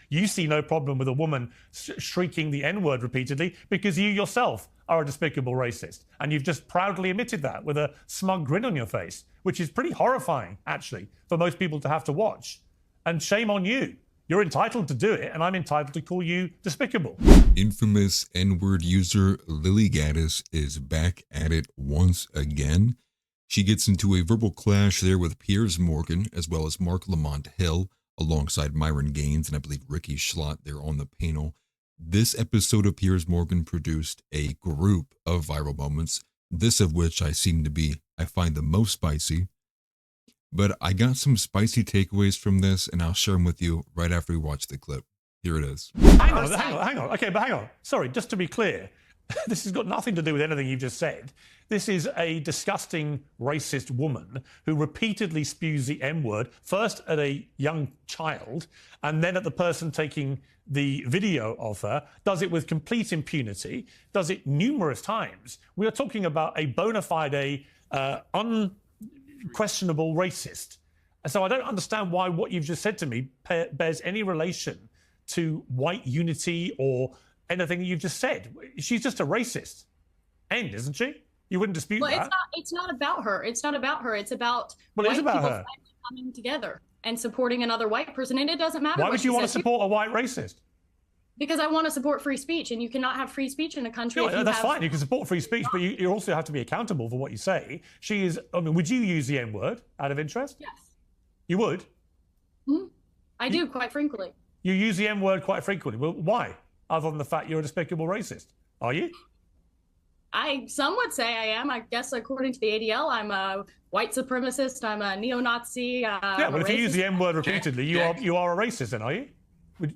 You see no problem with a woman shrieking the N-word repeatedly because you yourself are a despicable racist. And you've just proudly admitted that with a smug grin on your face, which is pretty horrifying, actually, for most people to have to watch. And shame on you. You're entitled to do it, and I'm entitled to call you despicable. Infamous N-word user Lily Gaddis is back at it once again. She gets into a verbal clash there with Piers Morgan, as well as Mark Lamont Hill, alongside Myron Gaines, and I believe Ricky Schlott there on the panel. This episode of Piers Morgan produced a group of viral moments, this of which I find the most spicy. But I got some spicy takeaways from this, and I'll share them with you right after we watch the clip. Here it is. Hang on. Okay, but hang on. Sorry, just to be clear, this has got nothing to do with anything you've just said. This is a disgusting racist woman who repeatedly spews the M-word, first at a young child, and then at the person taking the video of her, does it with complete impunity, does it numerous times. We are talking about a bona fide, unquestionable racist. And so I don't understand why what you've just said to me bears any relation to white unity or anything that you've just said. She's just a racist. End, isn't she? You wouldn't dispute that. It's not about her. It's not about her. It's about well, it is about her. Coming together and supporting another white person. And it doesn't matter. Why would you want to support a white racist? Because I want to support free speech, and you cannot have free speech in a country. No, that's fine. You can support free speech, but you also have to be accountable for what you say. She is. I mean, would you use the N-word out of interest? Yes. You would. Mm-hmm. I do quite frequently. You use the M-word quite frequently. Well, why? Other than the fact you're a despicable racist, are you? Some would say I am. I guess according to the ADL, I'm a white supremacist. I'm a neo-Nazi. Yeah, well, if you use the M-word repeatedly, you are a racist, then, are you?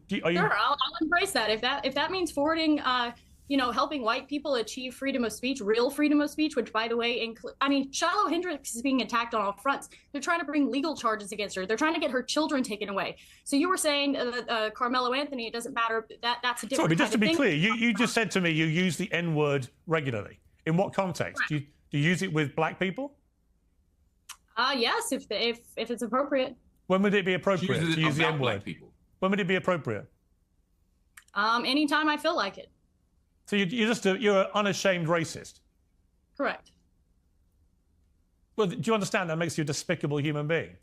Sure, I'll embrace that. If that means forwarding, helping white people achieve freedom of speech, real freedom of speech, which, by the way, Shiloh Hendrix is being attacked on all fronts. They're trying to bring legal charges against her. They're trying to get her children taken away. So you were saying Carmelo Anthony, it doesn't matter. That's a different. Sorry, but just to be clear, you just said to me you use the N-word regularly. In what context? Do you use it with black people? Yes, if it's appropriate. When would it be appropriate to use the N-word? When would it be appropriate? Anytime I feel like it. So you're an unashamed racist? Correct. Well, do you understand that makes you a despicable human being?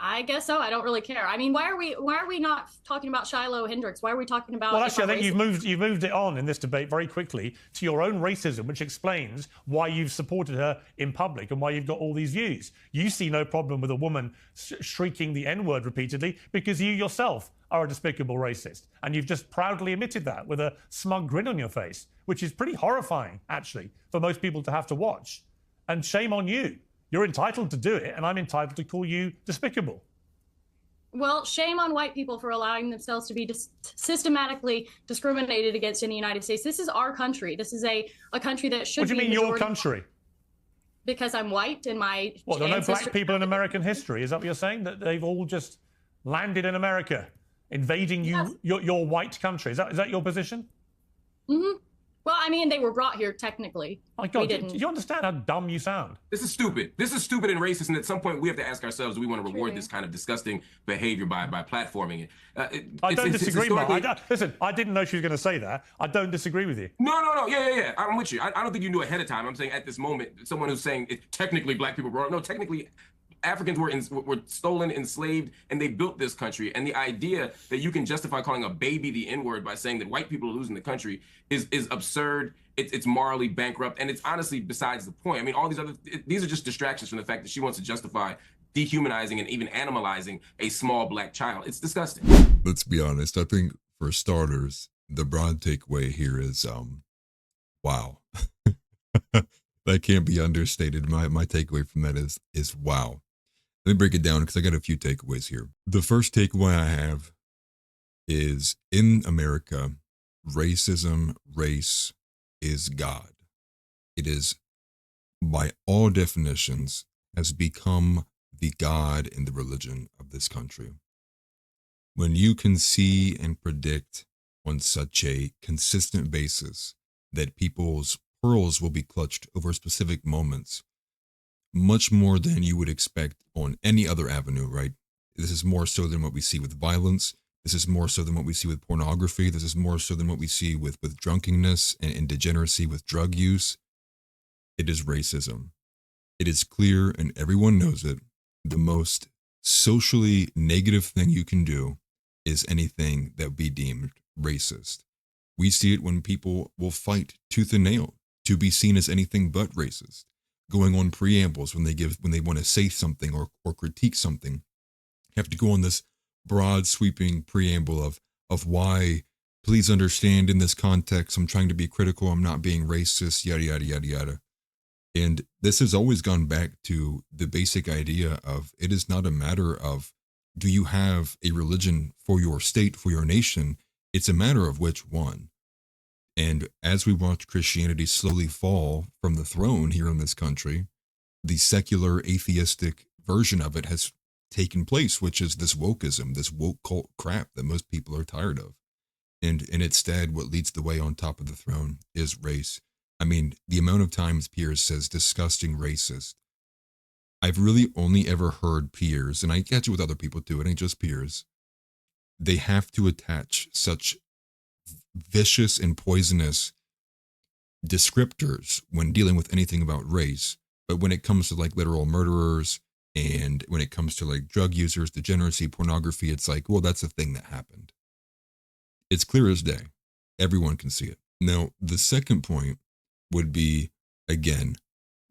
I guess so. I don't really care. I mean, why are we not talking about Shiloh Hendrix? Why are we talking about? Well, actually, I think you've moved it on in this debate very quickly to your own racism, which explains why you've supported her in public and why you've got all these views. You see no problem with a woman shrieking the N-word repeatedly because you yourself are a despicable racist, and you've just proudly admitted that with a smug grin on your face, which is pretty horrifying, actually, for most people to have to watch. And shame on you. You're entitled to do it, and I'm entitled to call you despicable. Well, shame on white people for allowing themselves to be systematically discriminated against in the United States. This is our country. This is a country that should be. What do you mean your country? Because I'm white and my What, there are no black people in American history? Is that what you're saying? That they've all just landed in America, invading your white country? Is that your position? Mm-hmm. Well, I mean, they were brought here technically. My God, do you understand how dumb you sound? This is stupid. This is stupid and racist, and at some point we have to ask ourselves, do we want to reward this kind of disgusting behavior by platforming it? I don't disagree, Mark. Listen, I didn't know she was going to say that. I don't disagree with you. No. Yeah. I'm with you. I don't think you knew ahead of time. I'm saying at this moment, someone who's saying technically black people brought up. No, technically Africans were stolen, enslaved, and they built this country. And the idea that you can justify calling a baby the N-word by saying that white people are losing the country is absurd. It's morally bankrupt, and it's honestly besides the point. I mean, all these are just distractions from the fact that she wants to justify dehumanizing and even animalizing a small black child. It's disgusting. Let's be honest. I think for starters, the broad takeaway here is, wow. That can't be understated. My takeaway from that is wow. Let me break it down because I got a few takeaways here. The first takeaway I have is in America, racism, race is God. It is, by all definitions, has become the God and the religion of this country. When you can see and predict on such a consistent basis that people's pearls will be clutched over specific moments, much more than you would expect on any other avenue, right? This is more so than what we see with violence, This is more so than what we see with pornography. This is more so than what we see with drunkenness and degeneracy with drug use. It is racism. It is clear, and everyone knows it. The most socially negative thing you can do is anything that would be deemed racist. We see it when people will fight tooth and nail to be seen as anything but racist, going on preambles when they want to say something or critique something, have to go on this broad sweeping preamble of why, please understand in this context, I'm trying to be critical, I'm not being racist, yada, yada, yada, yada. And this has always gone back to the basic idea of it is not a matter of do you have a religion for your state, for your nation? It's a matter of which one. And as we watch Christianity slowly fall from the throne here in this country, the secular atheistic version of it has taken place, which is this wokeism, this woke cult crap that most people are tired of. And instead, what leads the way on top of the throne is race. I mean, the amount of times Piers says disgusting racist. I've really only ever heard Piers, and I catch it with other people too, it ain't just Piers. They have to attach such vicious and poisonous descriptors when dealing with anything about race. But when it comes to like literal murderers and when it comes to like drug users, degeneracy, pornography, it's like, well, that's a thing that happened. It's clear as day. Everyone can see it. Now, the second point would be, again,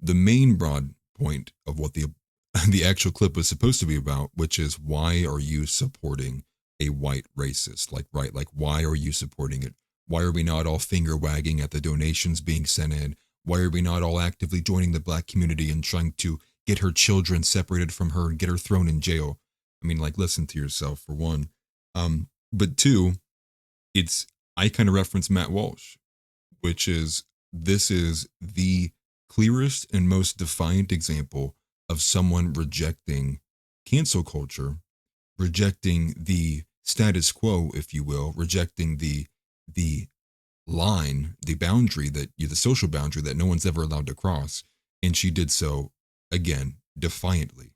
the main broad point of what the actual clip was supposed to be about, which is why are you supporting a white racist? Like why are you supporting it? Why are we not all finger wagging at the donations being sent in? Why are we not all actively joining the black community and trying to get her children separated from her and get her thrown in jail? I mean, like, listen to yourself, for one. But two, I kind of reference Matt Walsh, which is, this is the clearest and most defiant example of someone rejecting cancel culture, rejecting the status quo, if you will, rejecting the line, the boundary the social boundary that no one's ever allowed to cross. And she did so, again, defiantly.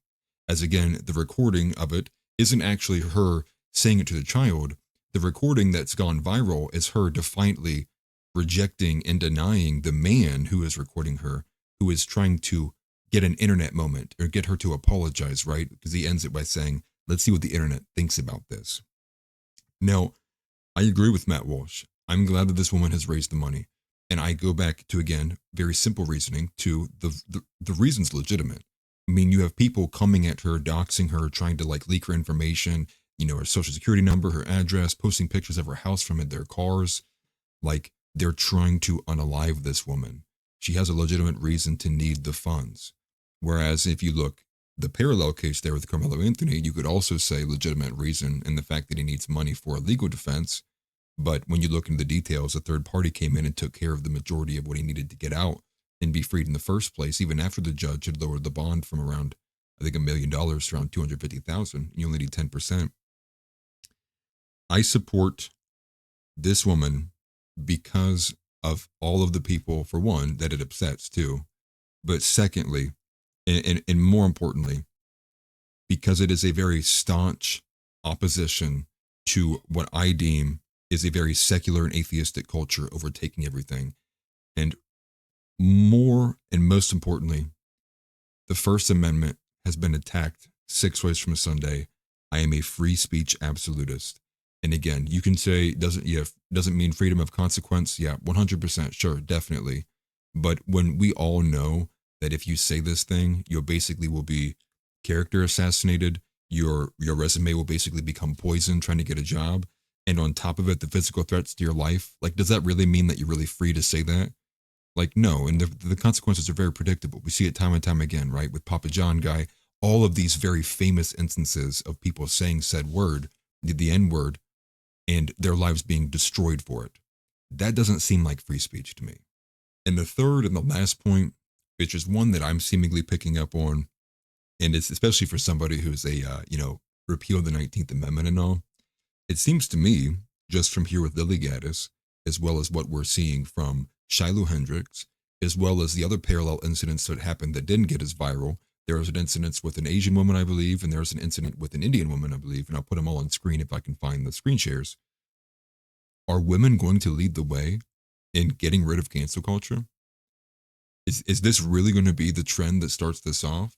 As again, the recording of it isn't actually her saying it to the child. The recording that's gone viral is her defiantly rejecting and denying the man who is recording her, who is trying to get an internet moment or get her to apologize, right? Because he ends it by saying, let's see what the internet thinks about this. Now, I agree with Matt Walsh. I'm glad that this woman has raised the money. And I go back to, again, very simple reasoning to the reason's legitimate. I mean, you have people coming at her, doxing her, trying to like leak her information, her social security number, her address, posting pictures of her house from their cars. Like, they're trying to unalive this woman. She has a legitimate reason to need the funds. Whereas if you look, the parallel case there with Carmelo Anthony, you could also say legitimate reason in the fact that he needs money for a legal defense. But when you look into the details, a third party came in and took care of the majority of what he needed to get out and be freed in the first place, even after the judge had lowered the bond from around, I think, $1 million to around $250,000. You only need 10%. I support this woman because of all of the people, for one, that it upsets too. But secondly, and more importantly, because it is a very staunch opposition to what I deem is a very secular and atheistic culture overtaking everything. And more and most importantly, the First Amendment has been attacked 6 ways from Sunday. I am a free speech absolutist. And again, you can say, doesn't mean freedom of consequence. Yeah, 100%, sure, definitely. But when we all know that if you say this thing, you basically will be character assassinated, your resume will basically become poison trying to get a job, and on top of it, the physical threats to your life, like, does that really mean that you're really free to say that? Like, no, and the consequences are very predictable. We see it time and time again, right? With Papa John guy, all of these very famous instances of people saying said word, the N-word, and their lives being destroyed for it. That doesn't seem like free speech to me. And the third and the last point, which is one that I'm seemingly picking up on, and it's especially for somebody who's repeal the 19th Amendment and all, it seems to me, just from here with Lily Gaddis, as well as what we're seeing from Shiloh Hendricks, as well as the other parallel incidents that happened that didn't get as viral, There was an incident with an Asian woman, I believe, and there was an incident with an Indian woman, I believe, and I'll put them all on screen if I can find the screen shares. Are women going to lead the way in getting rid of cancel culture? Is this really going to be the trend that starts this off?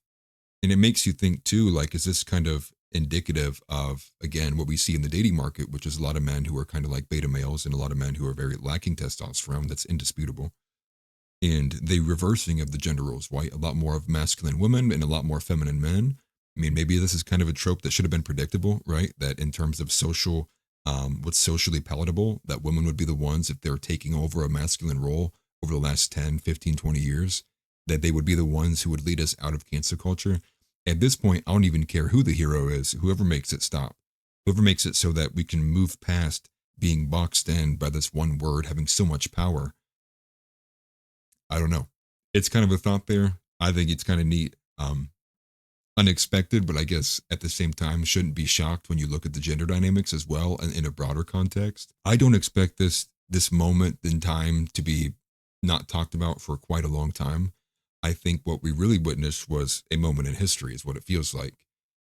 And it makes you think too, like, is this kind of indicative of, again, what we see in the dating market, which is a lot of men who are kind of like beta males and a lot of men who are very lacking testosterone. That's indisputable. And the reversing of the gender roles, right? A lot more of masculine women and a lot more feminine men. I mean, maybe this is kind of a trope that should have been predictable, right? That in terms of social, what's socially palatable, that women would be the ones, if they're taking over a masculine role over the last 10, 15, 20 years, that they would be the ones who would lead us out of cancel culture. At this point, I don't even care who the hero is, whoever makes it stop, whoever makes it so that we can move past being boxed in by this one word having so much power. I don't know. It's kind of a thought there. I think it's kind of neat. Unexpected, but I guess at the same time shouldn't be shocked when you look at the gender dynamics as well and in a broader context. I don't expect this moment in time to be not talked about for quite a long time. I think what we really witnessed was a moment in history is what it feels like.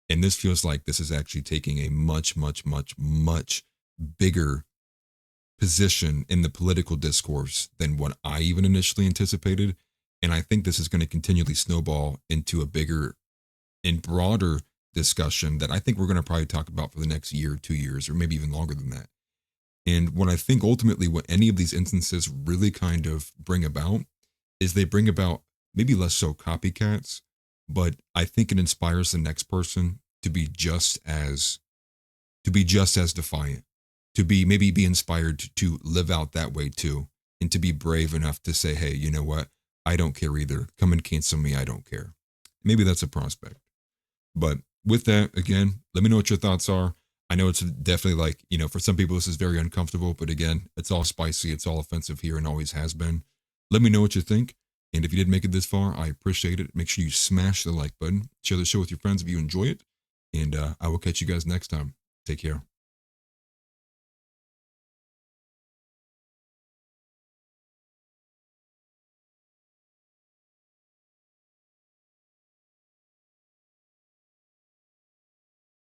And this feels like this is actually taking a much, much, much, much bigger position in the political discourse than what I even initially anticipated. And I think this is going to continually snowball into a bigger and broader discussion that I think we're going to probably talk about for the next year, 2 years, or maybe even longer than that. And what I think ultimately what any of these instances really kind of bring about is they bring about maybe less so copycats, but I think it inspires the next person to be just as defiant, to be maybe be inspired to live out that way too, and to be brave enough to say, hey, you know what? I don't care either. Come and cancel me. I don't care. Maybe that's a prospect. But with that, again, let me know what your thoughts are. I know it's definitely like, for some people this is very uncomfortable, but again, it's all spicy. It's all offensive here and always has been. Let me know what you think. And if you did make it this far, I appreciate it. Make sure you smash the like button. Share the show with your friends if you enjoy it. And I will catch you guys next time. Take care.